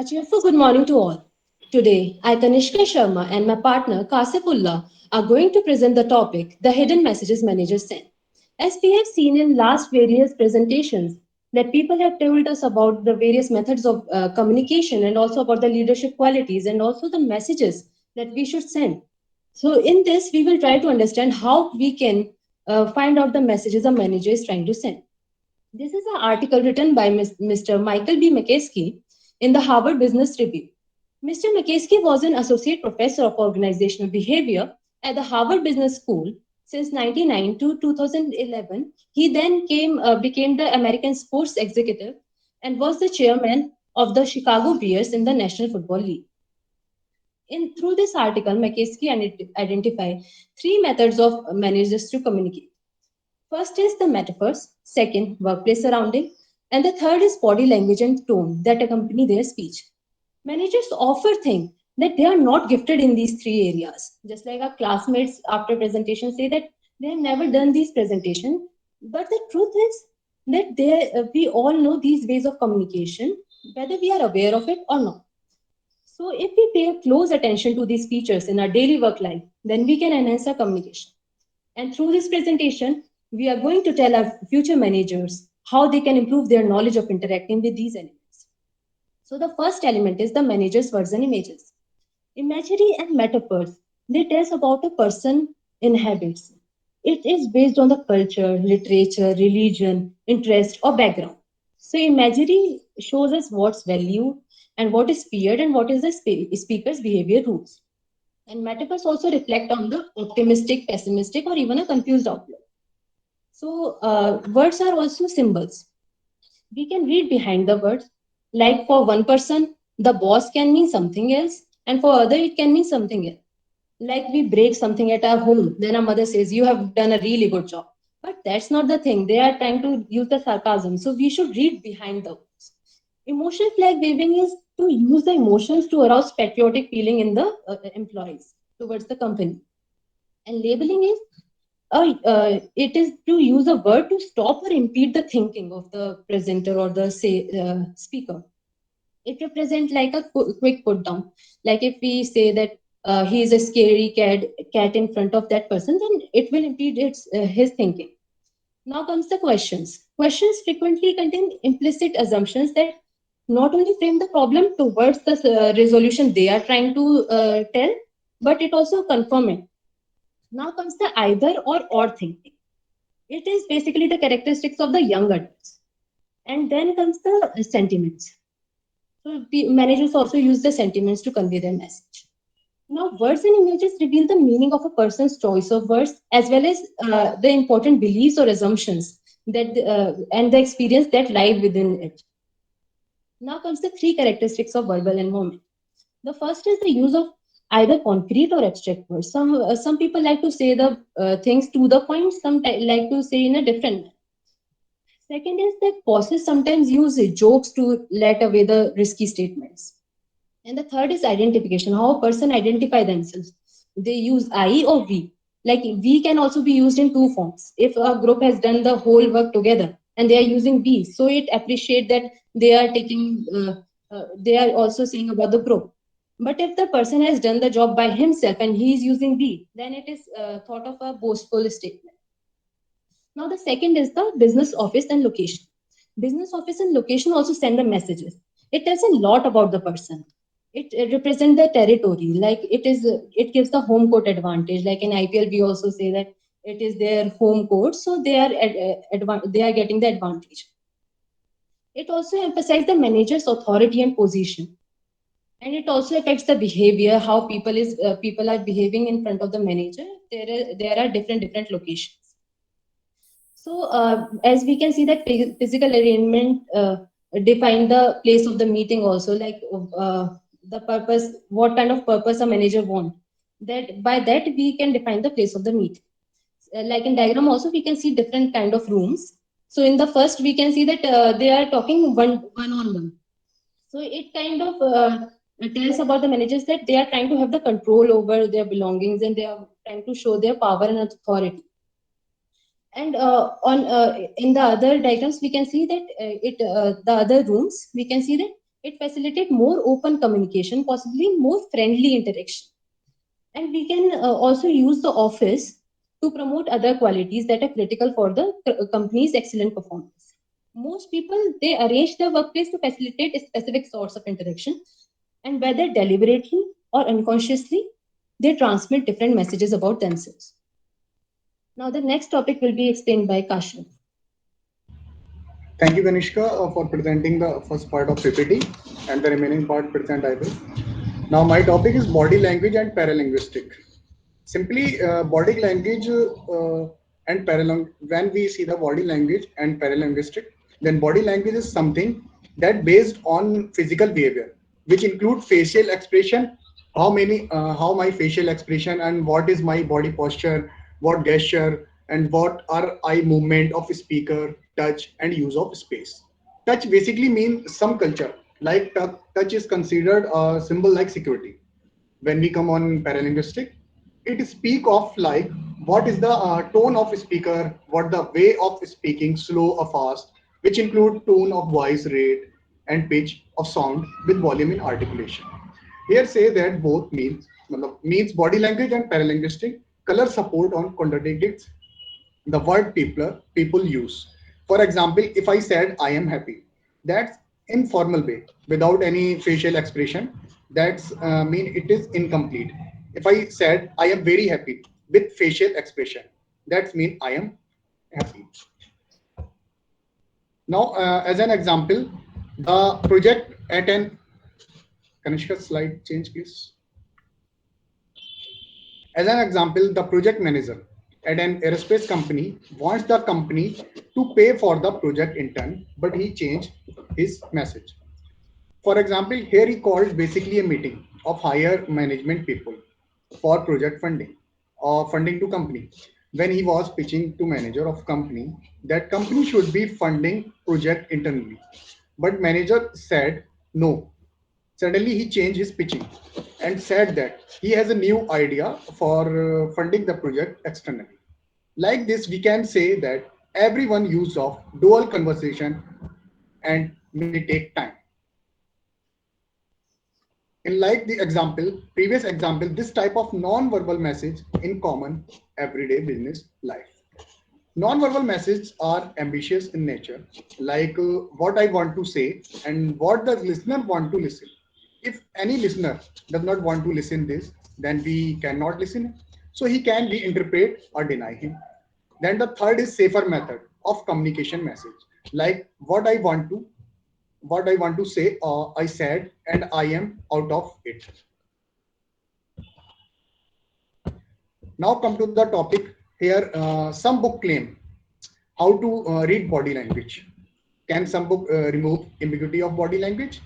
A cheerful good morning to all. Today, I, Kanishka Sharma, and my partner Kasifullah are going to present the topic The Hidden Messages Managers Send. As we have seen in last various presentations, that people have told us about the various methods of communication and also about the leadership qualities and also the messages that we should send. So, in this, we will try to understand how we can find out the messages a manager is trying to send. This is an article written by Mr. Michael B. McKeskey in the Harvard Business Review. Mr. McKeskey was an associate professor of organizational behavior at the Harvard Business School since 1999 to 2011. He then became the American sports executive and was the chairman of the Chicago Bears in the National Football League. Through this article, McKeskey identified three methods of managers to communicate. First is the metaphors, second, workplace surrounding, and the third is body language and tone that accompany their speech. Managers often think that they are not gifted in these three areas. Just like our classmates after presentation say that they have never done these presentation. But the truth is that we all know these ways of communication, whether we are aware of it or not. So if we pay close attention to these features in our daily work life, then we can enhance our communication. And through this presentation, we are going to tell our future managers how they can improve their knowledge of interacting with these elements. So the first element is the manager's words and images. Imagery and metaphors, they tell us about a person in habits. It is based on the culture, literature, religion, interest, or background. So imagery shows us what's valued and what is feared and what is the speaker's behavior rules. And metaphors also reflect on the optimistic, pessimistic, or even a confused outlook. So, words are also symbols. We can read behind the words. Like for one person, the boss can mean something else, and for other, it can mean something else. Like we break something at our home, then our mother says, "You have done a really good job." But that's not the thing. They are trying to use the sarcasm. So we should read behind the words. Emotional flag waving is to use the emotions to arouse patriotic feeling in the employees towards the company. And labeling is it is to use a word to stop or impede the thinking of the presenter or the speaker. It represents like a quick put down. Like if we say that he is a scary cat in front of that person, then it will impede his thinking. Now comes the questions. Questions frequently contain implicit assumptions that not only frame the problem towards the resolution they are trying to tell, but it also confirm it. Now comes the either or thinking. It is basically the characteristics of the young adults. And then comes the sentiments. So the managers also use the sentiments to convey their message. Now, words and images reveal the meaning of a person's choice of words as well as the important beliefs or assumptions that and the experience that lie within it. Now comes the three characteristics of verbal environment. The first is the use of either concrete or abstract words. Some people like to say the things to the point. Some like to say in a different manner. Second is that bosses sometimes use jokes to let away the risky statements. And the third is identification, how a person identify themselves. They use I or we. Like we can also be used in two forms. If a group has done the whole work together and they are using we, so it appreciate that they are they are also saying about the group. But if the person has done the job by himself and he is using we, then it is thought of a boastful statement. Now, the second is the business office and location. Business office and location also send the messages. It tells a lot about the person. It represents the territory. Like it gives the home court advantage. Like in IPL, we also say that it is their home court, so they are getting the advantage. It also emphasizes the manager's authority and position, and it also affects the behavior, how people are behaving in front of the manager. There are different locations. So, as we can see that physical arrangement define the place of the meeting also, like the purpose, what kind of purpose a manager want. That by that we can define the place of the meeting. Like in diagram also we can see different kind of rooms. So in the first we can see that they are talking one on one. So it kind of tells about the managers that they are trying to have the control over their belongings and they are trying to show their power and authority. And on in the other diagrams, we can see that the other rooms, we can see that It facilitates more open communication, possibly more friendly interaction. And we can also use the office to promote other qualities that are critical for the company's excellent performance. Most people, they arrange their workplace to facilitate a specific sorts of interaction, and whether deliberately or unconsciously, they transmit different messages about themselves. Now, the next topic will be explained by Kashyap. Thank you, Kanishka, for presenting the first part of PPT, and the remaining part present I will. Now, my topic is body language and paralinguistic. Simply, body language and when we see the body language and paralinguistic, then body language is something that based on physical behavior, which include facial expression, how my facial expression and what is my body posture, what gesture, and what are eye movement of speaker, touch, and use of space. Touch basically means some culture, like touch is considered a symbol like security. When we come on paralinguistic, it speak of like what is the tone of speaker, what the way of speaking, slow or fast, which include tone of voice, rate, and pitch of sound with volume in articulation. Here say that both means body language and paralinguistic color support on contradicts the word people use. For example, if I said I am happy, that's informal way without any facial expression. That's mean it is incomplete. If I said I am very happy with facial expression, that's mean I am happy. Now, as an example, the project at an Kanishka slide change please. As an example, the project manager at an aerospace company wants the company to pay for the project in turn, but he changed his message. For example, here he called basically a meeting of higher management people for project funding or funding to company. When he was pitching to manager of company, that company should be funding project internally. But manager said no. Suddenly he changed his pitching and said that he has a new idea for funding the project externally. Like this, we can say that everyone use of dual conversation and may take time. In like the example, previous example, this type of non-verbal message in common everyday business life. Non-verbal messages are ambitious in nature, like what I want to say and what the listener want to listen. If any listener does not want to listen this, then we cannot listen. So he can reinterpret or deny him. Then the third is safer method of communication message, like what I want to say, I said, and I am out of it. Now come to the topic here. Some book claim how to read body language. Can some book remove ambiguity of body language?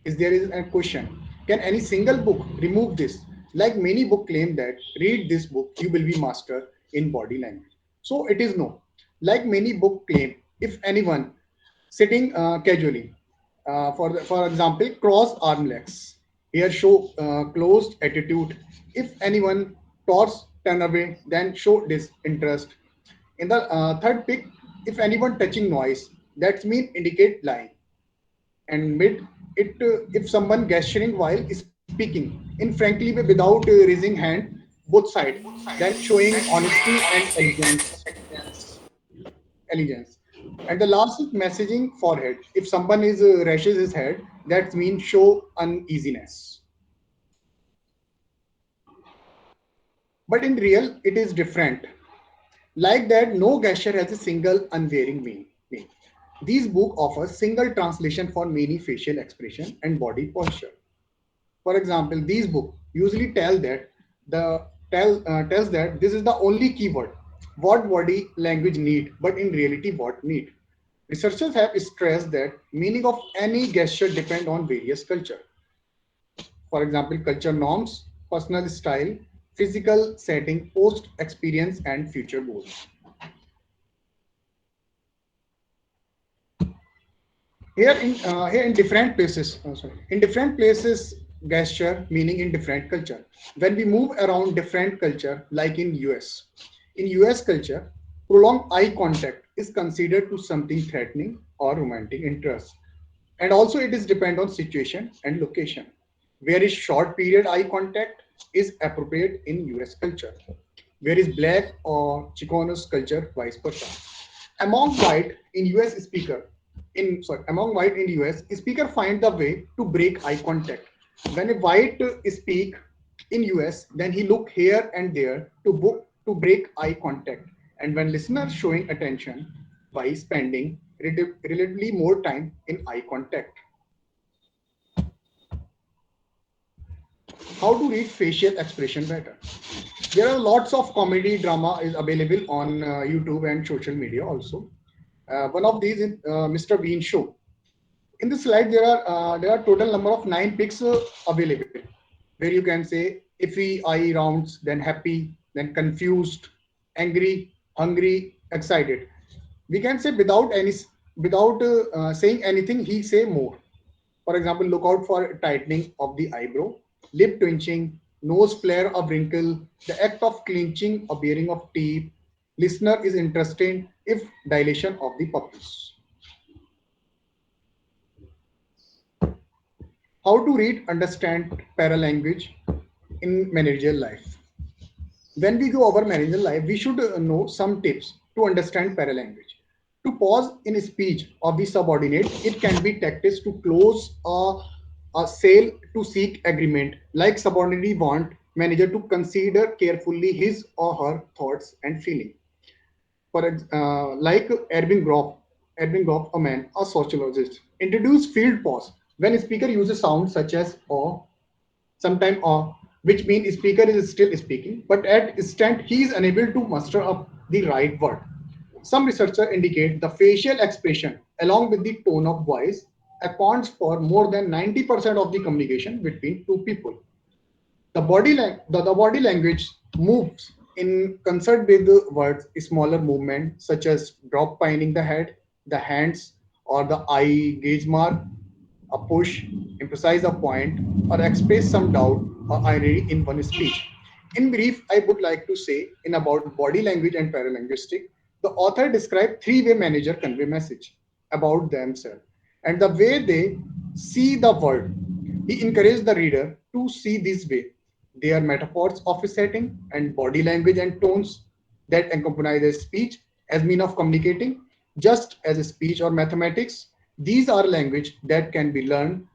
Is a question. Can any single book remove this? Like many book claim that read this book, you will be master in body language. So it is no. Like many book claim, if anyone sitting casually, for example, cross arm legs. Here show closed attitude. If anyone toss turn away, then show disinterest. In the third pick, if anyone touching noise, that mean indicate lying. And mid, it if someone gesturing while speaking in frankly way without raising hand, both side, then showing honesty and elegance. And the last is messaging forehead. If someone is rashes his head, that means show uneasiness. But in real, it is different. Like that, no gesture has a single unvarying meaning. These book offers single translation for many facial expression and body posture. For example, these book usually tells that this is the only keyword what body language need, but in reality what need. Researchers have stressed that meaning of any gesture depend on various culture. For example, culture norms, personal style, physical setting, post experience, and future goals. Here in different places, in different places, gesture meaning in different culture. When we move around different culture, like in US culture, prolonged eye contact is considered to something threatening or romantic interest. And also it is depend on situation and location. Where is short period eye contact is appropriate in US culture. Where is black or Chicanos culture, vice versa. Among white in US speaker, among white in US, speaker find the way to break eye contact. When a white speak in US, then he look here and there to break eye contact. And when listener showing attention by spending relatively more time in eye contact. How to read facial expression better? There are lots of comedy drama is available on YouTube and social media also. One of these is Mr. Bean Show. In the slide, there are total number of 9 pics available, where you can say iffy, eye rounds, then happy, then confused, angry, hungry, excited. We can say without saying anything, he say more. For example, look out for tightening of the eyebrow, lip twitching, nose flare or wrinkle, the act of clenching or baring of teeth. Listener is interested if dilation of the pupils. How to read, understand paralanguage in managerial life. When we go over managerial life, we should know some tips to understand paralanguage. To pause in speech of the subordinate, it can be tactics to close a sale to seek agreement. Like subordinate want manager to consider carefully his or her thoughts and feeling. Like Erwin Groff, a man, a sociologist, introduced field pause when a speaker uses sounds such as or, sometime or, which means speaker is still speaking, but at instant he is unable to muster up the right word. Some researchers indicate the facial expression along with the tone of voice accounts for more than 90% of the communication between two people. The body language moves in concert with the words, smaller movement such as drop pining the head, the hands, or the eye gaze mark, a push, emphasize a point, or express some doubt or irony in one speech. In brief, I would like to say in about body language and paralinguistic, the author described three-way manager convey message about themselves and the way they see the world. He encouraged the reader to see this way. They are metaphors of a setting and body language and tones that accompany the speech as mean of communicating, just as a speech or mathematics. These are language that can be learned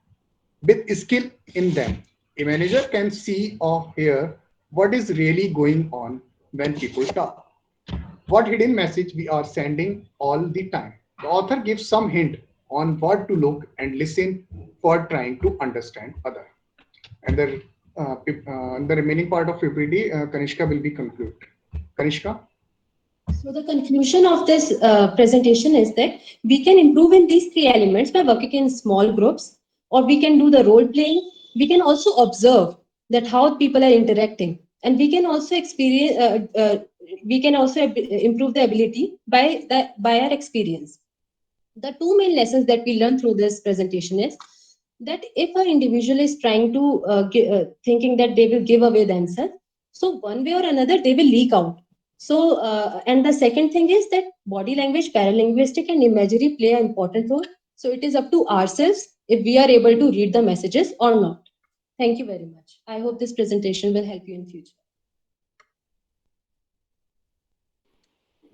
with skill in them. A manager can see or hear what is really going on when people talk. What hidden message we are sending all the time. The author gives some hint on what to look and listen for trying to understand other. And the remaining part of PPT, Kanishka will be concluded. Kanishka? So the conclusion of this presentation is that we can improve in these three elements by working in small groups, or we can do the role playing. We can also observe that how people are interacting, and we can also experience. We can also improve the ability by our experience. The two main lessons that we learn through this presentation is that if an individual is trying to thinking that they will give away themselves, so one way or another they will leak out. So and the second thing is that body language, paralinguistic, and imagery play an important role. So it is up to ourselves if we are able to read the messages or not. Thank you very much. I hope this presentation will help you in future.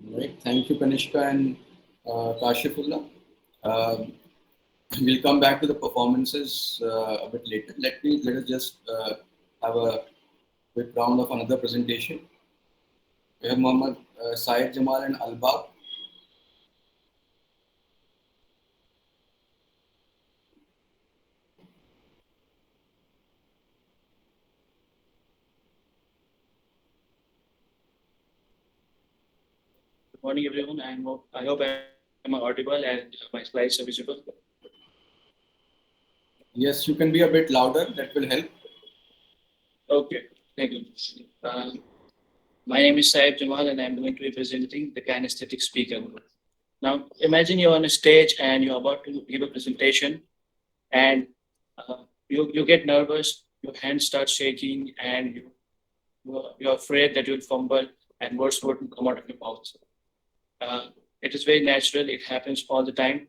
Right. Thank you, Kanishka and Kashifullah. We'll come back to the performances a bit later. Let us just have a quick round of another presentation. We have Mohammad Syed Jamal and Albab. Good morning, everyone. I hope I'm audible and my slides are visible. Yes, you can be a bit louder. That will help. Okay, thank you. My name is Syed Jamal, and I'm going to be presenting the Kinesthetic Speaker. Now, imagine you're on a stage and you're about to give a presentation, and you get nervous, your hands start shaking, and you're afraid that you'll fumble and words won't come out of your mouth. It is very natural. It happens all the time.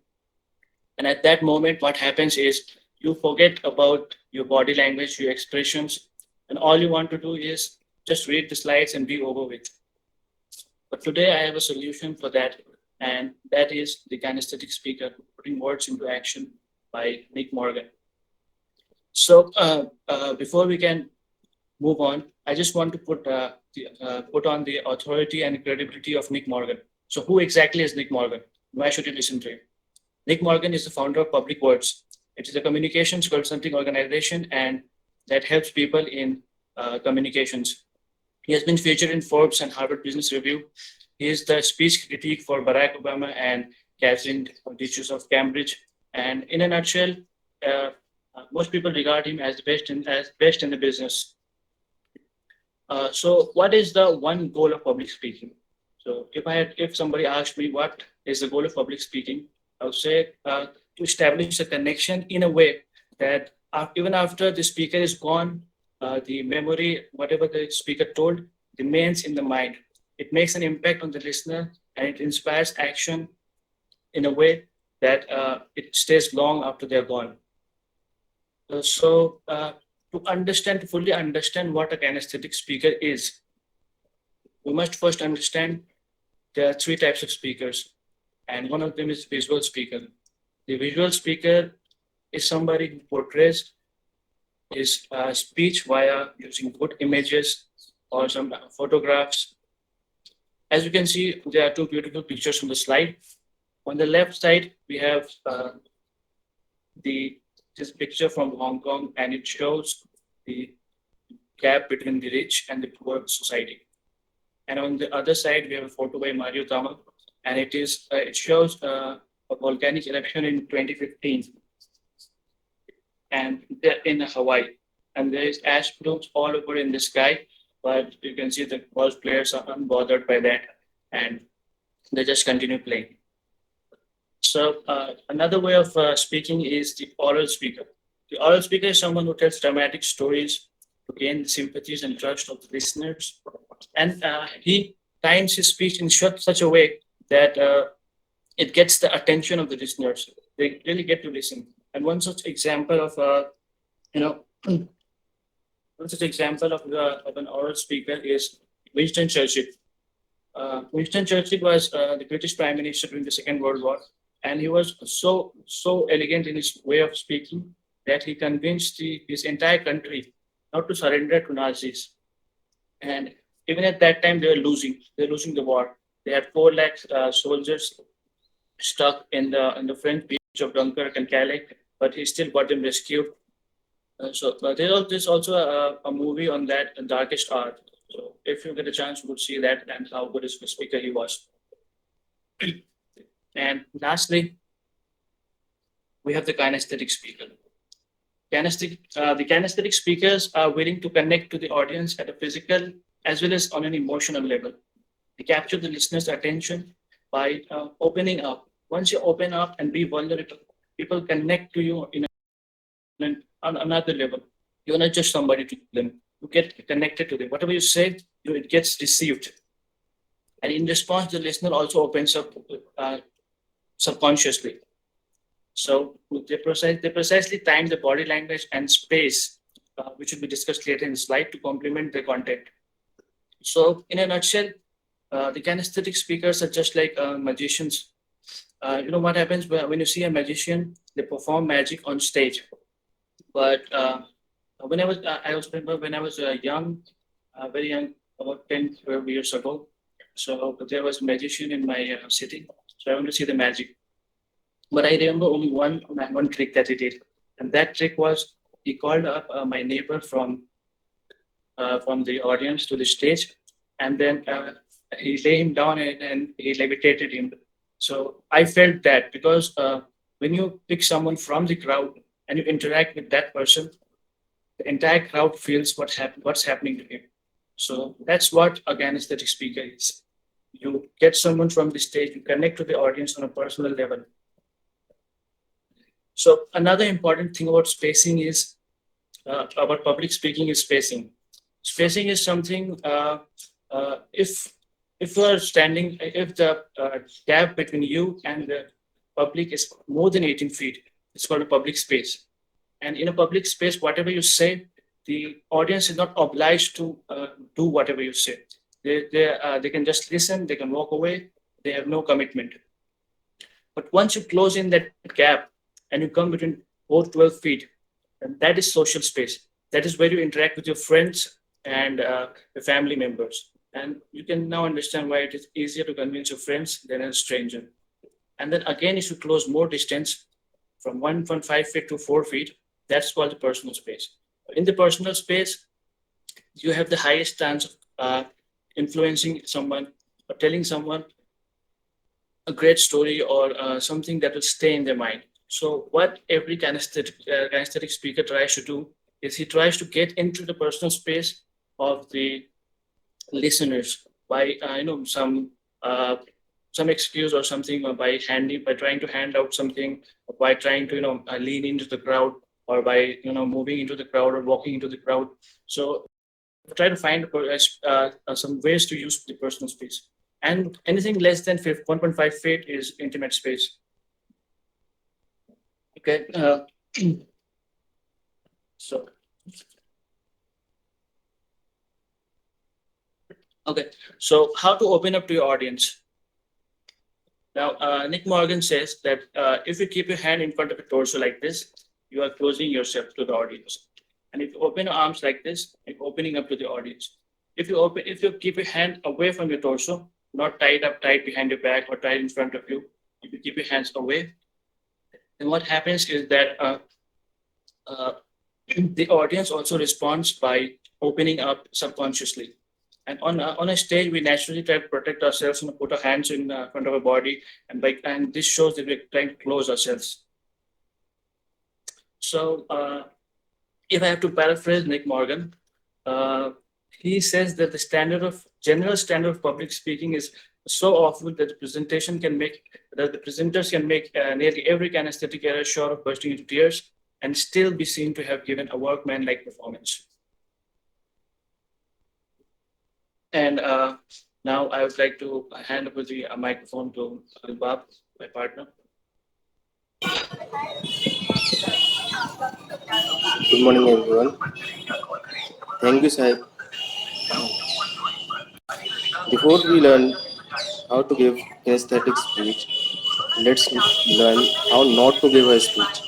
And at that moment, what happens is you forget about your body language, your expressions, and all you want to do is just read the slides and be over with. But today I have a solution for that, and that is the kinesthetic speaker, putting words into action by Nick Morgan. So before we can move on, I just want to put on the authority and credibility of Nick Morgan. So who exactly is Nick Morgan? Why should you listen to him? Nick Morgan is the founder of Public Words. It is a communications consulting organization and that helps people in communications. He has been featured in Forbes and Harvard Business Review. He is the speech critique for Barack Obama and Catherine teachers of Cambridge. And in a nutshell, most people regard him as best in the business. So, what is the one goal of public speaking? So, if somebody asked me what is the goal of public speaking, I would say to establish a connection in a way that even after the speaker is gone, the memory, whatever the speaker told, remains in the mind. It makes an impact on the listener and it inspires action in a way that it stays long after they're gone. To fully understand what a kinesthetic speaker is, we must first understand there are three types of speakers, and one of them is visual speaker. The visual speaker is somebody who portrays his speech via using good images or some photographs. As you can see, there are two beautiful pictures on the slide. On the left side, we have this picture from Hong Kong, and it shows the gap between the rich and the poor society. And on the other side, we have a photo by Mario Tama, and it shows a volcanic eruption in 2015, and in Hawaii. And there is ash plumes all over in the sky, but you can see the golf players are unbothered by that, and they just continue playing. So another way of speaking is the oral speaker. The oral speaker is someone who tells dramatic stories to gain the sympathies and trust of the listeners. And he times his speech in such a way that it gets the attention of the listeners. They really get to listen. And one such example of, one such example of an oral speaker is Winston Churchill. Winston Churchill was the British Prime Minister during the Second World War, and he was so elegant in his way of speaking that he convinced his entire country not to surrender to Nazis. And even at that time, they were losing the war. They had 4 lakh soldiers stuck in the French beach of Dunkirk and Calais, but he still got them rescued. There's also a movie on that, Darkest Hour. So if you get a chance, you would see that and how good a speaker he was. And lastly, we have the kinesthetic speaker. The kinesthetic speakers are willing to connect to the audience at a physical as well as on an emotional level. They capture the listener's attention by opening up. Once you open up and be vulnerable, people connect to you on another level. You're not just somebody to them. You get connected to them. Whatever you say, it gets received. And in response, the listener also opens up subconsciously. So they precisely time the body language and space, which will be discussed later in the slide, to complement the content. So in a nutshell, the kinesthetic speakers are just like magicians. You know what happens when you see a magician, they perform magic on stage. But when I remember when I was young, very young, about 10, 12 years ago, so there was a magician in my city. So I went to see the magic. But I remember only one trick that he did. And that trick was he called up my neighbor from the audience to the stage, and then he lay him down and he levitated him. So I felt that because when you pick someone from the crowd and you interact with that person, the entire crowd feels what's happening to him. So that's what a kinesthetic speaker is. You get someone from the stage, you connect to the audience on a personal level. So another important thing about spacing is about public speaking is spacing. Spacing is something if you are standing, if the gap between you and public is more than 18 feet. It's called a public space. And in a public space, whatever you say, the audience is not obliged to do whatever you say. They can just listen, they can walk away, they have no commitment. But once you close in that gap and you come between both 12 feet, and that is social space. That is where you interact with your friends and your family members. And you can now understand why it is easier to convince your friends than a stranger. And then again, if you close more distance from 1.5 feet to 4 feet, that's called the personal space. In the personal space, you have the highest chance of influencing someone or telling someone a great story or something that will stay in their mind. So, what every kinesthetic speaker tries to do is he tries to get into the personal space of the listeners by some excuse or something, or by trying to hand out something, or by trying to lean into the crowd, or by moving into the crowd or walking into the crowd. So try to find some ways to use the personal space. And anything less than 1.5 feet is intimate space. Okay. So, okay. So, how to open up to your audience? Now, Nick Morgan says that if you keep your hand in front of your torso like this, you are closing yourself to the audience. And if you open your arms like this, you're opening up to the audience. If you keep your hand away from your torso, not tied up tight behind your back or tied in front of you, if you keep your hands away, then what happens is that the audience also responds by opening up subconsciously. And on a stage, we naturally try to protect ourselves and put our hands in front of our body, and this shows that we're trying to close ourselves. So, if I have to paraphrase Nick Morgan, he says that the general standard of public speaking is so awful that the presenters can make nearly every kinesthetic error short of bursting into tears and still be seen to have given a workman-like performance. And now I would like to hand over the microphone to Bob, my partner. Good morning, everyone. Thank you, Sahib. Before we learn how to give kinesthetic speech, let's learn how not to give a speech.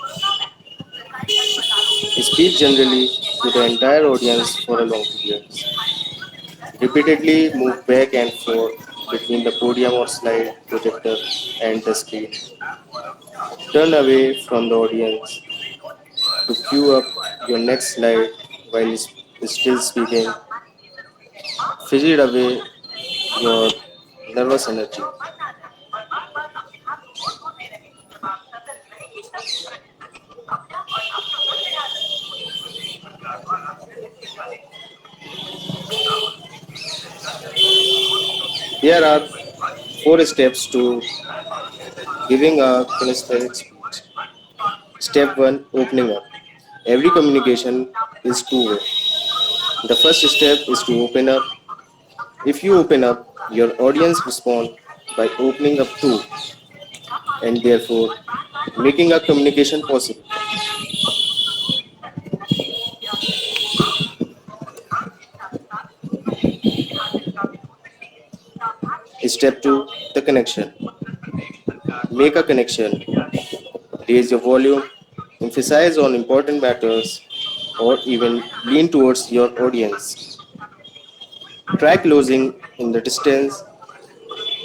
Speak generally to the entire audience for a long period. Repeatedly move back and forth between the podium or slide projector and the screen. Turn away from the audience to queue up your next slide while still speaking. Fidget away your nervous energy. Here are 4 steps to giving a kinesthetic speech. Step 1, opening up. Every communication is two-way. The first step is to open up. If you open up, your audience respond by opening up too, and therefore making a communication possible. Step 2, the connection. Make a connection. Raise your volume, emphasize on important matters, or even lean towards your audience. Try closing in the distance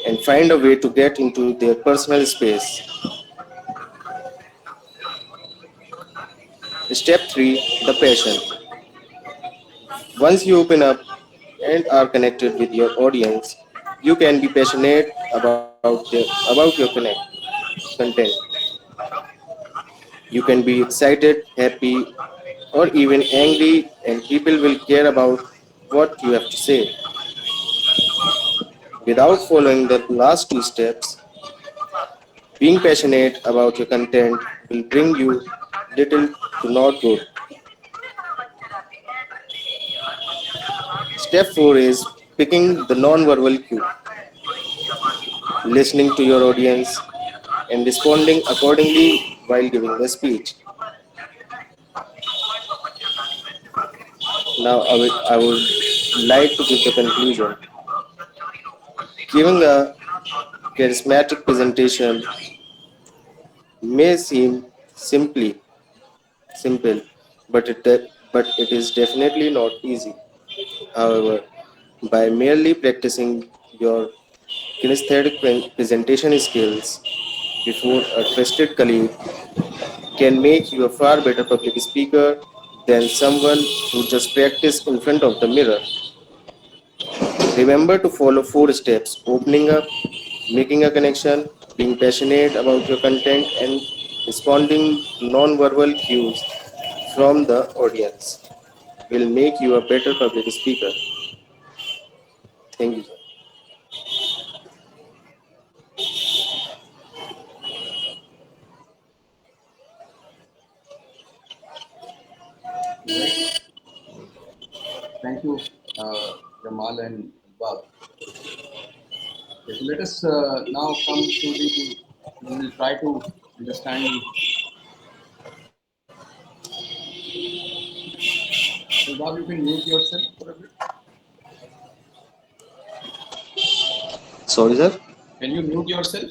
and find a way to get into their personal space. Step 3, the passion. Once you open up and are connected with your audience, you can be passionate about your content. You can be excited, happy, or even angry, and people will care about what you have to say. Without following the last 2 steps, being passionate about your content will bring you little to not good. Step 4 is picking the non-verbal cue. Listening to your audience, and responding accordingly while giving the speech. Now, I would like to give the conclusion. Giving a charismatic presentation may seem simple, but it is definitely not easy. However, by merely practicing your kinesthetic presentation skills before a trusted colleague can make you a far better public speaker than someone who just practice in front of the mirror. Remember to follow 4 steps: opening up, making a connection, being passionate about your content, and responding non-verbal cues from the audience will make you a better public speaker. Thank you, sir. Right. Thank you, Jamal and Bob. Okay, so let us now come to the. We will try to understand the. So Bob, you can mute yourself for a bit. Sorry, sir. Can you mute yourself?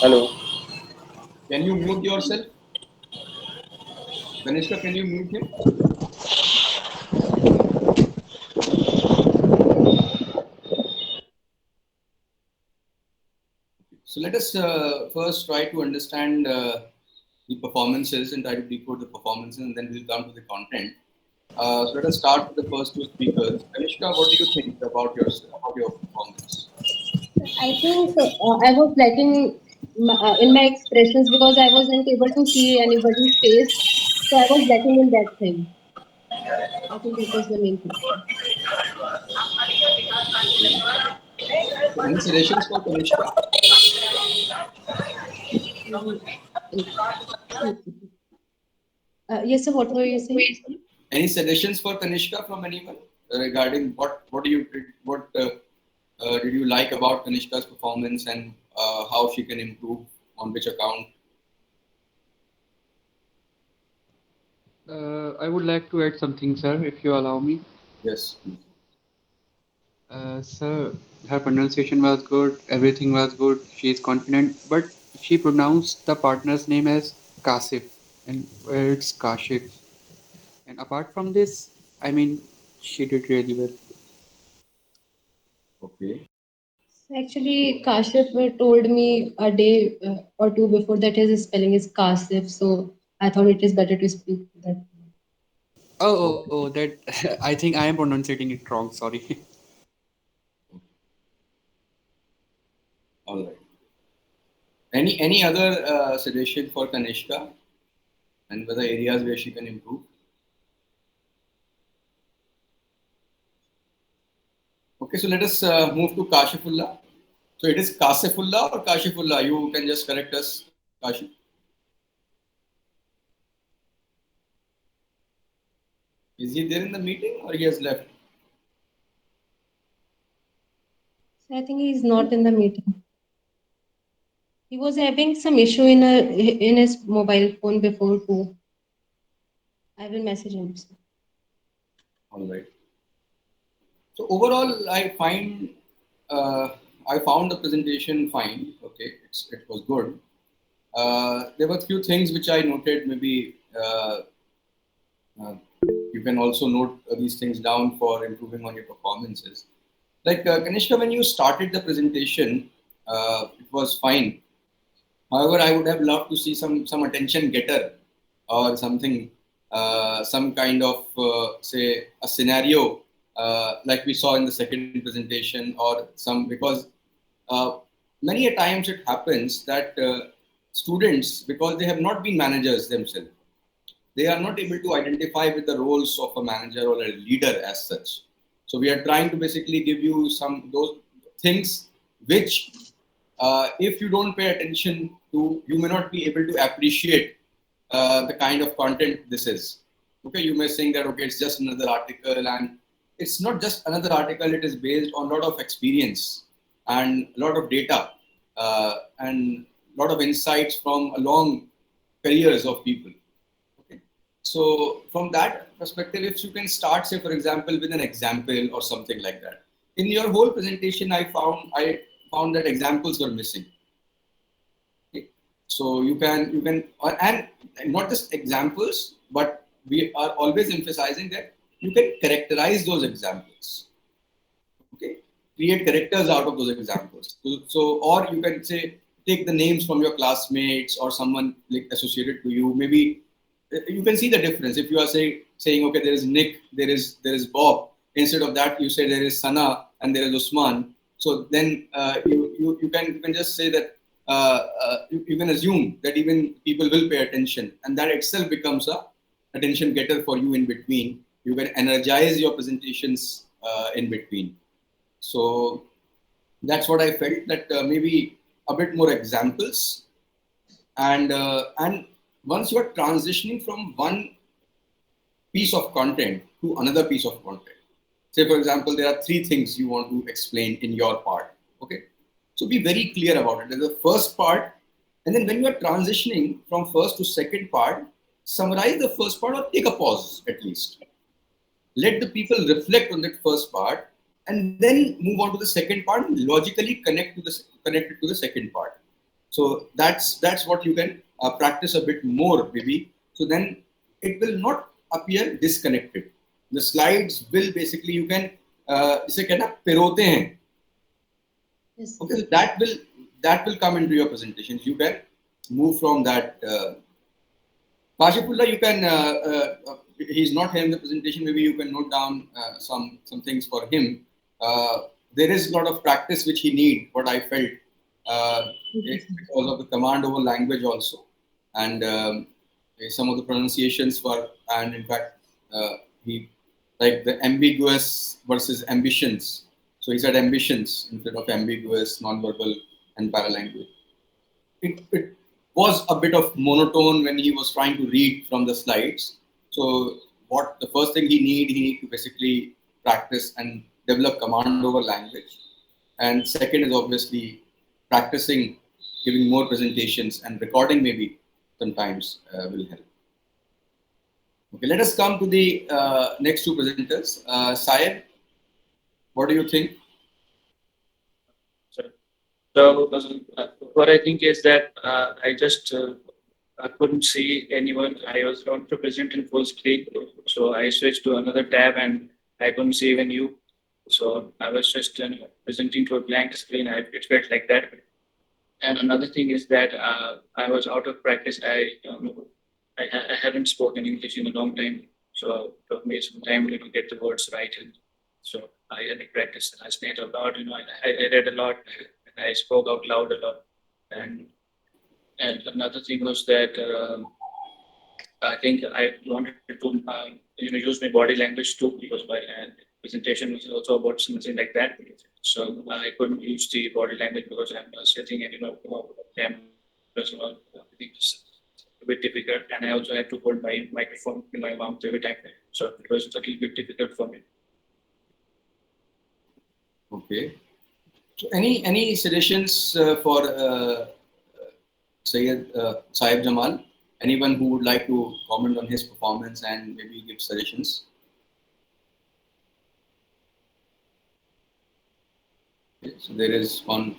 Hello. Can you mute yourself? Kanishka, can you mute him? So let us first try to understand the performances and try to decode the performances, and then we'll come to the content. So let us start with the first 2 speakers. Kanishka, what do you think about your performance? I think I was lacking in my expressions because I wasn't able to see anybody's face. So I was lacking in that thing. I think that was the main thing. Okay. So any suggestions for Kanishka? Yes, sir, what were you saying? Any suggestions for Kanishka from anyone regarding what do you what did you like about Kanishka's performance and how she can improve on which account? I would like to add something, sir, if you allow me. Yes. Sir, her pronunciation was good, everything was good, she is confident, but she pronounced the partner's name as Kasif, and it's Kashif. And apart from this, I mean, she did really well. Okay. Actually, Kashif told me a day or two before that his spelling is Kasif, so I thought it is better to speak that. Oh, that I think I am pronouncing it wrong. Sorry. All right. Any other suggestion for Kanishka and whether areas where she can improve? Okay, so let us move to Kashifullah. So it is Kasifullah or Kashifullah? You can just correct us, Kashif. Is he there in the meeting or he has left? I think he is not in the meeting. He was having some issue in his mobile phone before too. I will message him. All right. So overall, I found the presentation fine. Okay, it was good. There were a few things which I noted. Maybe uh, you can also note these things down for improving on your performances. Like Kanishka, when you started the presentation, it was fine. However, I would have loved to see some attention getter or something, some kind of say a scenario like we saw in the second presentation, or some because uh, many a times it happens that students, because they have not been managers themselves, they are not able to identify with the roles of a manager or a leader as such. So we are trying to basically give you some those things which, if you don't pay attention to, you may not be able to appreciate the kind of content this is. Okay, you may think that okay, it's just another article and it's not just another article. It is based on a lot of experience and a lot of data and a lot of insights from a long careers of people. Okay. So from that perspective, if you can start, say, for example, with an example or something like that. In your whole presentation, I found that examples were missing. Okay. So you can, and not just examples, but we are always emphasizing that you can characterize those examples. Okay, create characters out of those examples. So or you can say take the names from your classmates or someone like associated to you. Maybe you can see the difference. If you are saying okay, there is Nick, there is Bob. Instead of that, you say there is Sana and there is Usman. So then you can just say that you can assume that even people will pay attention, and that itself becomes a attention getter for you in between. You can energize your presentations in between. So that's what I felt, that maybe a bit more examples, and once you are transitioning from one piece of content to another piece of content. Say, for example, there are 3 things you want to explain in your part. Okay, so be very clear about it. There's the first part, and then when you are transitioning from first to second part, summarize the first part or take a pause at least. Let the people reflect on that first part, and then move on to the second part and logically connect it to the second part. So that's what you can practice a bit more, maybe. So then it will not appear disconnected. The slides will basically, you can इसे कहना पिरोते हैं. Yes. Okay, so that will come into your presentations. You can move from that. Kashifullah, you can. He's not here in the presentation. Maybe you can note down some things for him. There is a lot of practice which he needs. What I felt because of the command over language also, and some of the pronunciations were, and in fact he like the ambiguous versus ambitions. So he said ambitions instead of ambiguous, non-verbal, and paralanguage. It was a bit of monotone when he was trying to read from the slides. So what the first thing he need to basically practice and develop command over language. And second is obviously practicing, giving more presentations, and recording maybe sometimes will help. Okay, let us come to the next 2 presenters. Syed, what do you think? So what I think is that I couldn't see anyone. I was trying to present in full screen, so I switched to another tab and I couldn't see even you. So I was just presenting to a blank screen. It felt like that. And another thing is that I was out of practice. I haven't spoken English in a long time, so it took me some time to get the words right. And so I had to practice. I stayed a lot. I read a lot. I spoke out loud a lot. And another thing was that I think I wanted to use my body language too, because my presentation was also about something like that. So I couldn't use the body language because I'm sitting and cameras and all. I think it's a bit difficult, and I also had to hold my microphone in my mouth every time. So it was a little bit difficult for me. Okay. So any suggestions for Syed Jamal? Anyone who would like to comment on his performance and maybe give suggestions? Okay, so there is one.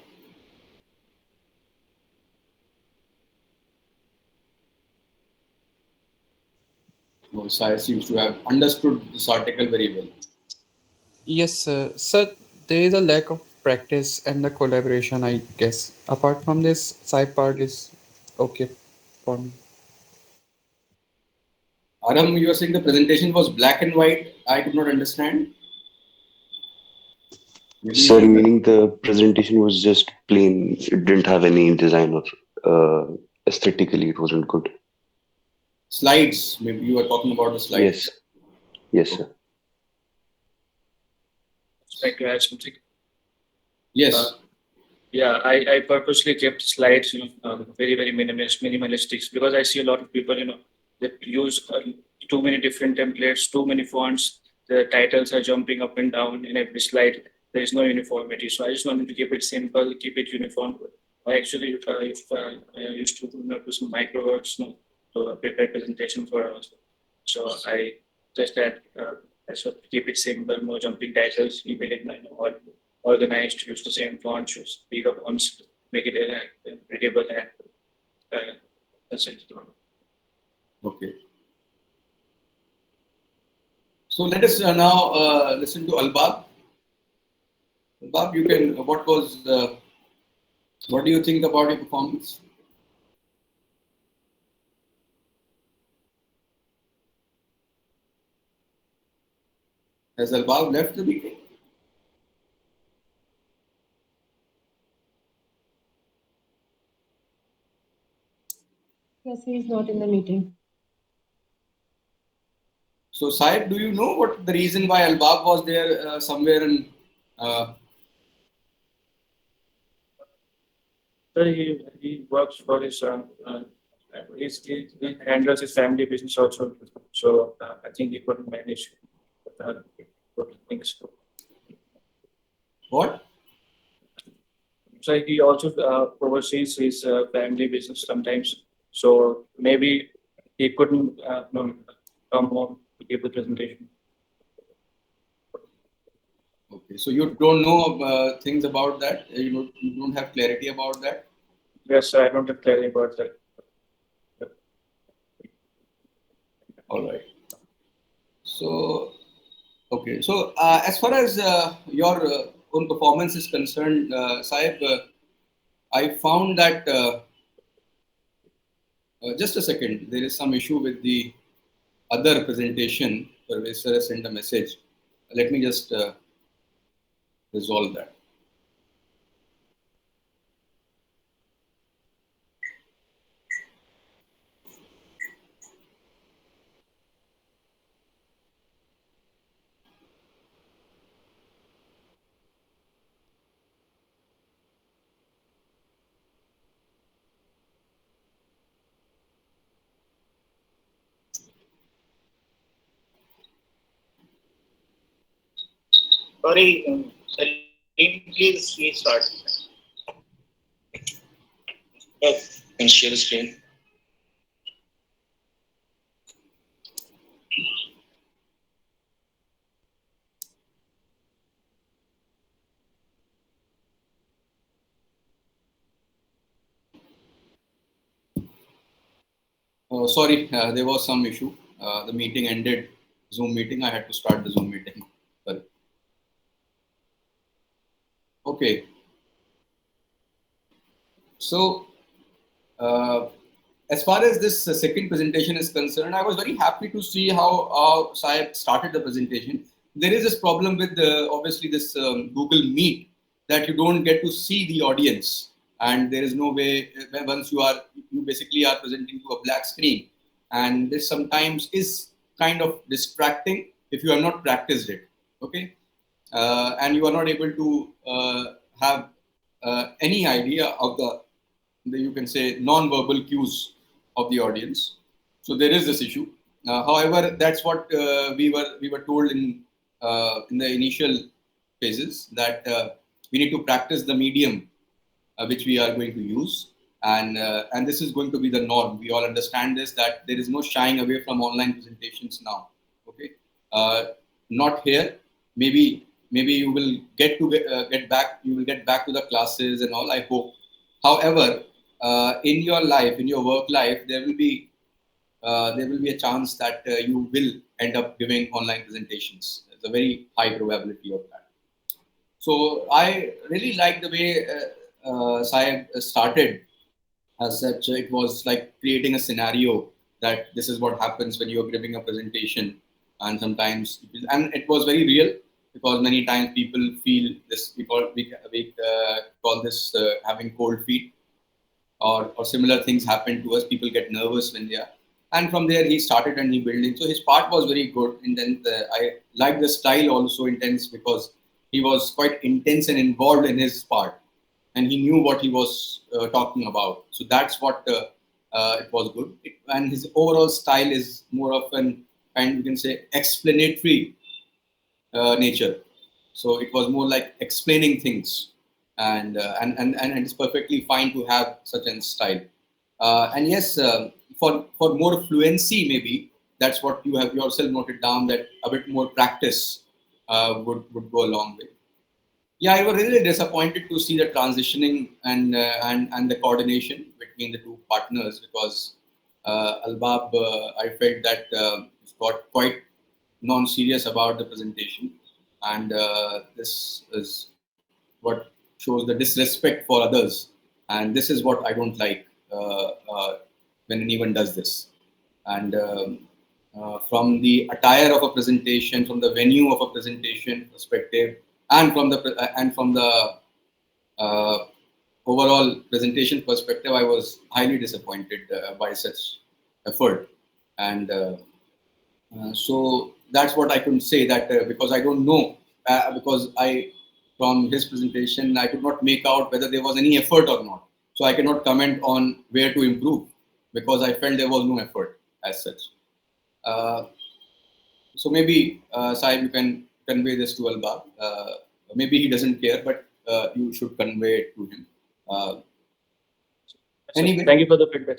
Well, Syed seems to have understood this article very well. Yes, sir, there is a lack of practice and the collaboration, I guess. Apart from this, side part is okay for me. Aram, you were saying the presentation was black and white. I could not understand. Maybe you Sir, can- meaning the presentation was just plain. It didn't have any design or aesthetically, it wasn't good. Slides. Maybe you were talking about the slides. Yes, yes, sir. Like to add something. Yes. Yeah, I purposely kept slides, very, very minimalistic, because I see a lot of people, that use too many different templates, too many fonts. the titles are jumping up and down in every slide. There is no uniformity. So I just wanted to keep it simple, keep it uniform. I actually used to do some micro works to prepare presentation for us. So I just that I sort of keep it simple, no jumping titles, keep it all organized, use the same font, use bigger fonts, make it readable, and that's it. Okay. So let us now listen to Albab. Albab, you can. What do you think about your performance? Has Albab left the meeting? Yes, he is not in the meeting. So, Saib, do you know what the reason why Albab was there somewhere in? So he works for his he handles his family business also. So I think he couldn't manage things. What? So he also oversees his family business sometimes. So maybe he couldn't come home to give the presentation. Okay, so you don't know things about that. You don't have clarity about that. Yes, I don't have clarity about that. All right. So, okay. So, as far as your own performance is concerned, Saib, I found that just a second. There is some issue with the other presentation. Professor sent a message. Let me just resolve that. Sorry, please restart. Yes, can share the screen. Sorry, there was some issue. The meeting ended. Zoom meeting. I had to start the Zoom meeting. Sorry. Okay. So, as far as this second presentation is concerned, I was very happy to see how Saib started the presentation. There is this problem with obviously this Google Meet that you don't get to see the audience, and there is no way once you basically are presenting to a black screen, and this sometimes is kind of distracting if you have not practiced it. Okay, and you are not able to have any idea of the you can say non-verbal cues of the audience. So there is this issue. However, that's what we were told in the initial phases that we need to practice the medium which we are going to use, and this is going to be the norm. We all understand this, that there is no shying away from online presentations now. Okay, not here. Maybe you will get back. You will get back to the classes and all, I hope. However, in your life, in your work life, there will be a chance that you will end up giving online presentations. There's a very high probability of that. So I really like the way Saib started. As such, it was like creating a scenario that this is what happens when you're giving a presentation, and sometimes, and it was very real because many times people feel this. We call this having cold feet, or similar things happen to us. People get nervous when they are, and from there he started a new building. So his part was very good, and then I liked the style also intense because he was quite intense and involved in his part, and he knew what he was talking about. So that's what it was good. And his overall style is more of an kind, you can say, explanatory nature. So it was more like explaining things, and it's perfectly fine to have such a style. And yes, for more fluency, maybe that's what you have yourself noted down, that a bit more practice would go a long way. Yeah, I was really disappointed to see the transitioning and the coordination between the two partners, because Albab, I felt that got quite non-serious about the presentation, and this is what shows the disrespect for others, and this is what I don't like when anyone does this. And from the attire of a presentation, from the venue of a presentation perspective, and from the uh, overall presentation perspective, I was highly disappointed by such effort. And so that's what I couldn't say, that because I don't know, because from his presentation, I could not make out whether there was any effort or not. So I cannot comment on where to improve, because I felt there was no effort as such. Uh, so maybe, Saib, you can convey this to Albab. Maybe he doesn't care, but you should convey it to him. So Anyway, thank you for the feedback.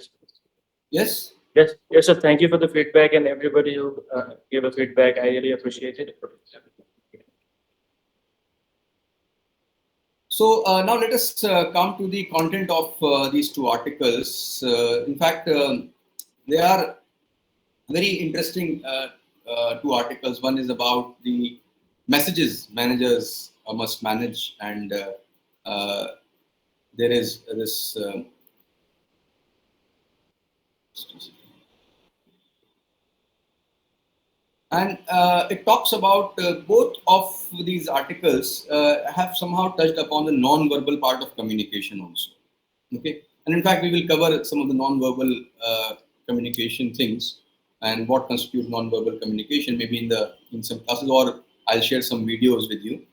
yes. Yes, yes, sir. Thank you for the feedback, and everybody who gave a feedback. I really appreciate it. So now let us come to the content of these two articles. In fact, they are very interesting two articles. One is about the messages managers must manage, and there is this. And it talks about both of these articles have somehow touched upon the non-verbal part of communication also. Okay, and in fact, we will cover some of the non-verbal communication things and what constitutes non-verbal communication, maybe in some classes, or I'll share some videos with you.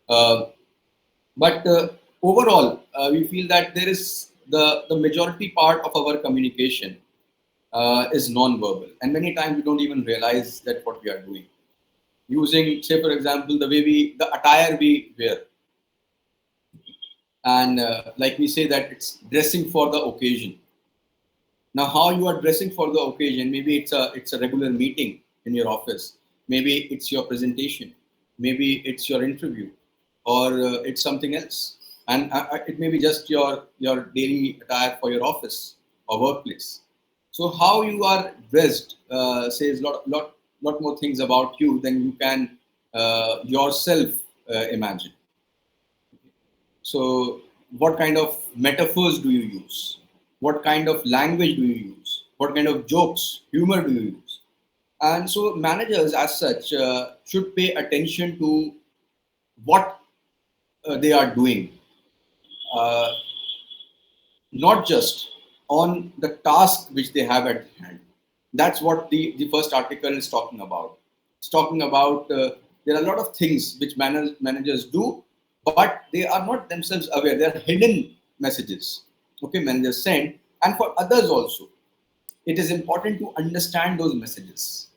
But overall, we feel that there is the majority part of our communication is non-verbal, and many times we don't even realize that what we are doing. Using, say, for example, the attire we wear, and like we say that it's dressing for the occasion. Now, how you are dressing for the occasion? Maybe it's a regular meeting in your office. Maybe it's your presentation. Maybe it's your interview, or it's something else. And it may be just your daily attire for your office or workplace. So how you are dressed says lot more things about you than you can yourself imagine. So what kind of metaphors do you use? What kind of language do you use? What kind of jokes, humor do you use? And so managers as such should pay attention to what they are doing, uh, not just on the task which they have at hand. That's what the first article is talking about. It's talking about there are a lot of things which managers do, but they are not themselves aware. They are hidden messages. Okay, managers send, and for others also. It is important to understand those messages.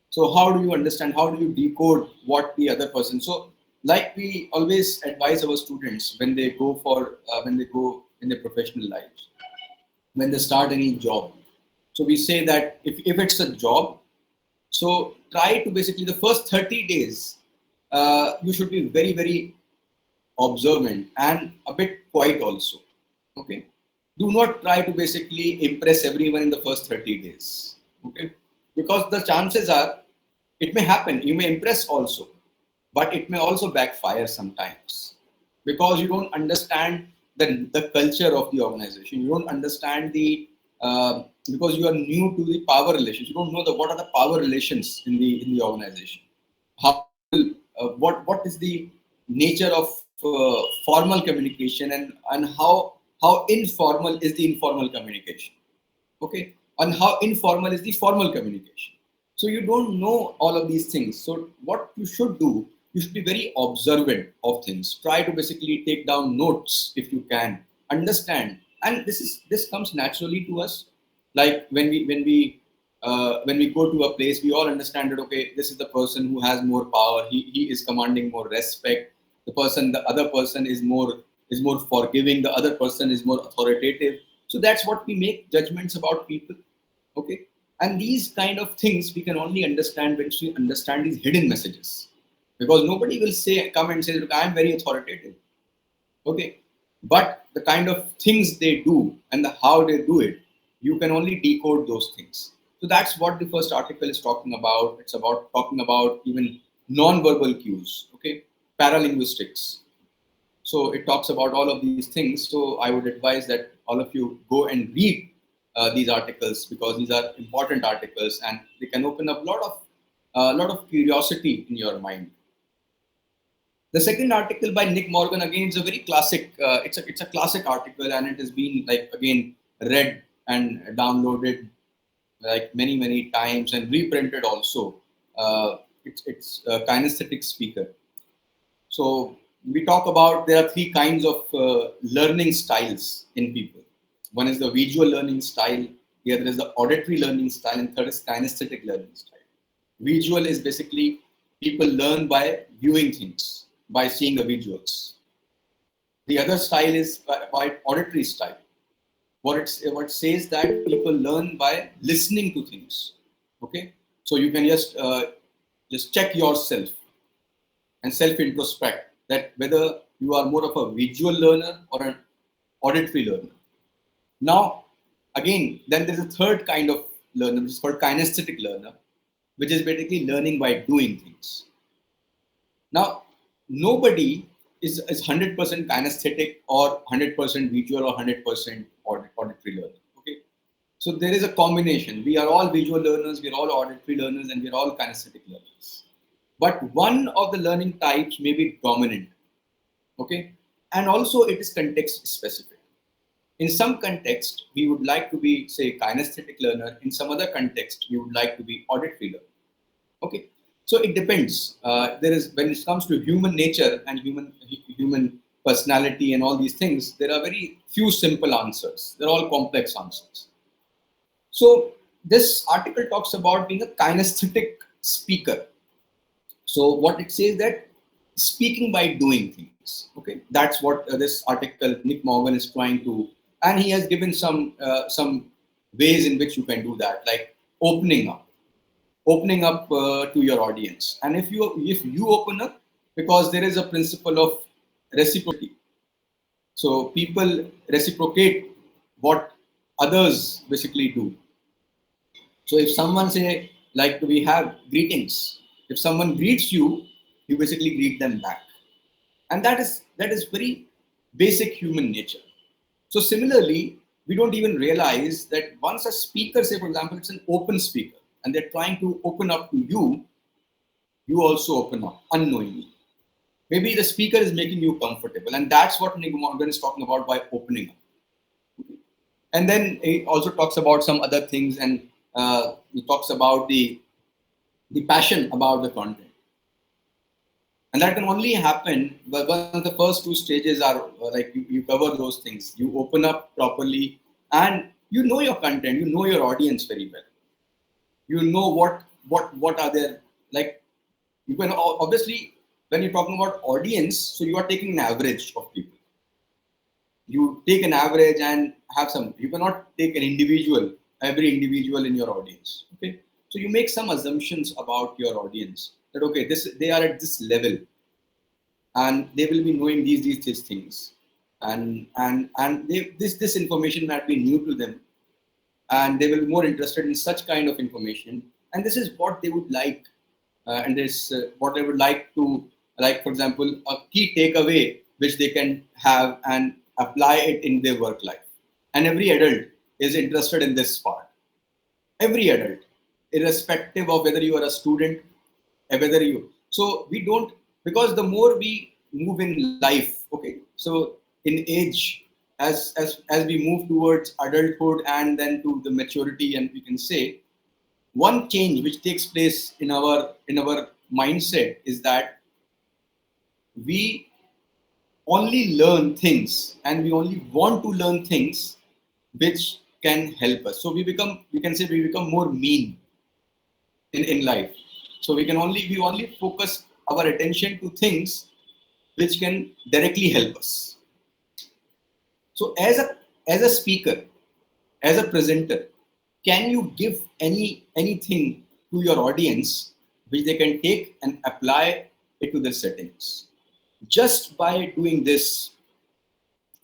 So how do you understand? How do you decode what the other person? So, like we always advise our students when they go in their professional lives, when they start any job. So we say that if it's a job, so try to basically the first 30 days, you should be very, very observant and a bit quiet also. Okay. Do not try to basically impress everyone in the first 30 days. Okay. Because the chances are it may happen, you may impress also, but it may also backfire sometimes because you don't understand the culture of the organization. You don't understand because you are new to the power relations. You don't know what are the power relations in the organization. How what is the nature of formal communication, and how informal is the informal communication. Okay, and how informal is the formal communication. So you don't know all of these things. So what you should do, you should be very observant of things. Try to basically take down notes if you can, understand. And this comes naturally to us. Like when we when we go to a place, we all understand that, okay, this is the person who has more power. He is commanding more respect. The other person is more forgiving. The other person is more authoritative. So that's what we make judgments about people. Okay. And these kind of things we can only understand when we understand these hidden messages. Because nobody will come and say, look, I'm very authoritative. Okay. But the kind of things they do and how they do it, you can only decode those things. So that's what the first article is talking about. It's about talking about even non-verbal cues, okay, paralinguistics. So it talks about all of these things. So I would advise that all of you go and read these articles, because these are important articles and they can open up a lot of curiosity in your mind. The second article by Nick Morgan, again, is a very classic. It's a classic article, and it has been again read and downloaded many times and reprinted also. It's a kinesthetic speaker. So we talk about there are three kinds of learning styles in people. One is the visual learning style, the other is the auditory learning style, and third is kinesthetic learning style. Visual is basically people learn by viewing things, by seeing the visuals. The other style is by auditory style. What says that people learn by listening to things. Okay, so you can just check yourself and self-introspect that whether you are more of a visual learner or an auditory learner. Now, again, then there's a third kind of learner, which is called kinesthetic learner, which is basically learning by doing things. Now, nobody is 100% kinesthetic or 100% visual or 100% auditory learner. Okay, so there is a combination. We are all visual learners, we are all auditory learners, and we are all kinesthetic learners. But one of the learning types may be dominant. Okay, and also it is context specific. In some context, we would like to be, say, kinesthetic learner. In some other context, we would like to be auditory learner. Okay, so it depends. When it comes to human nature and human personality and all these things, there are very few simple answers. They're all complex answers. So this article talks about being a kinesthetic speaker. So what it says that speaking by doing things. Okay, that's what this article Nick Morgan is trying to, and he has given some ways in which you can do that, like opening up to your audience. And if you open up, because there is a principle of reciprocity, so people reciprocate what others basically do. So if someone say, like, we have greetings, if someone greets you, you basically greet them back, and that is very basic human nature. So similarly, we don't even realize that once a speaker, say for example, it's an open speaker, and they're trying to open up to you, you also open up unknowingly. Maybe the speaker is making you comfortable, and that's what Nick Morgan is talking about by opening up. And then he also talks about some other things, and he talks about the passion about the content. And that can only happen, but one of the first two stages are like you cover those things. You open up properly, and you know your content, you know your audience very well. You know what are their, like, you can obviously, when you're talking about audience, so you are taking an average of people. You take an average and have some, you cannot take every individual in your audience. Okay, so you make some assumptions about your audience that, okay, they are at this level, and they will be knowing these things, and this information might be new to them, and they will be more interested in such kind of information, and this is what they would like, and this what they would like to, like, for example, a key takeaway which they can have and apply it in their work life. And every adult is interested in this part. Every adult, irrespective of whether you are a student, so we don't, because the more we move in life, okay, so in age, as we move towards adulthood and then to the maturity, and we can say one change which takes place in our mindset is that we only learn things, and we only want to learn things which can help us. So we can say we become more mean in life. So we only focus our attention to things which can directly help us. So as a speaker, as a presenter, can you give anything to your audience which they can take and apply it to their settings? Just by doing this,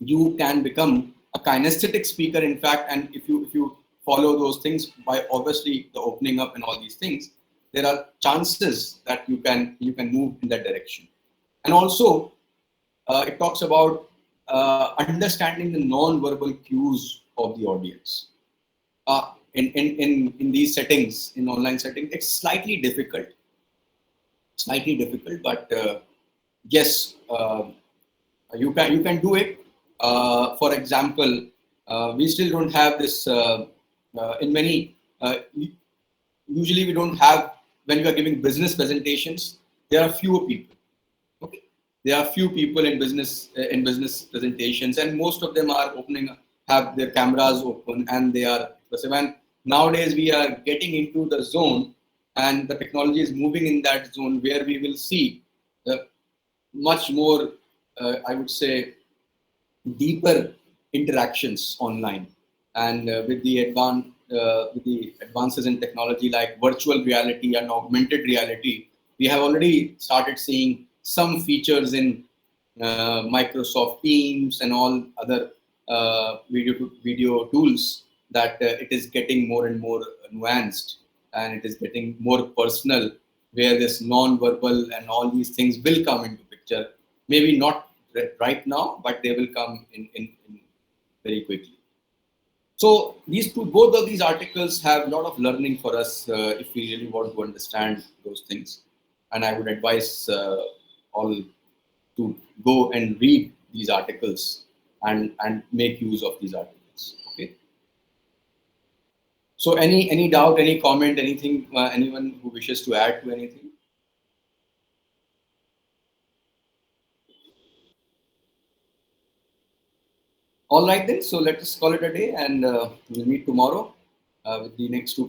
you can become a kinesthetic speaker, in fact. And if you follow those things, by obviously the opening up and all these things, there are chances that you can move in that direction. And also it talks about understanding the non-verbal cues of the audience. In these settings, in online settings, it's slightly difficult, but yes, you can do it. For example, we still don't have this in many. Usually, we don't have, when we are giving business presentations. There are fewer people. Okay, there are few people in business presentations, and most of them are have their cameras open, and they are expressive. And nowadays, we are getting into the zone, and the technology is moving in that zone where we will see much more, I would say, deeper interactions online. And with the advances in technology like virtual reality and augmented reality, we have already started seeing some features in Microsoft Teams and all other video tools, that it is getting more and more nuanced, and it is getting more personal, where this non-verbal and all these things will come into picture. Maybe not right now, but they will come in very quickly. So both of these articles have a lot of learning for us if we really want to understand those things. And I would advise all to go and read these articles and make use of these articles. Okay. So any doubt, any comment, anything, anyone who wishes to add to anything? All right then. So let us call it a day, and we'll meet tomorrow with the next two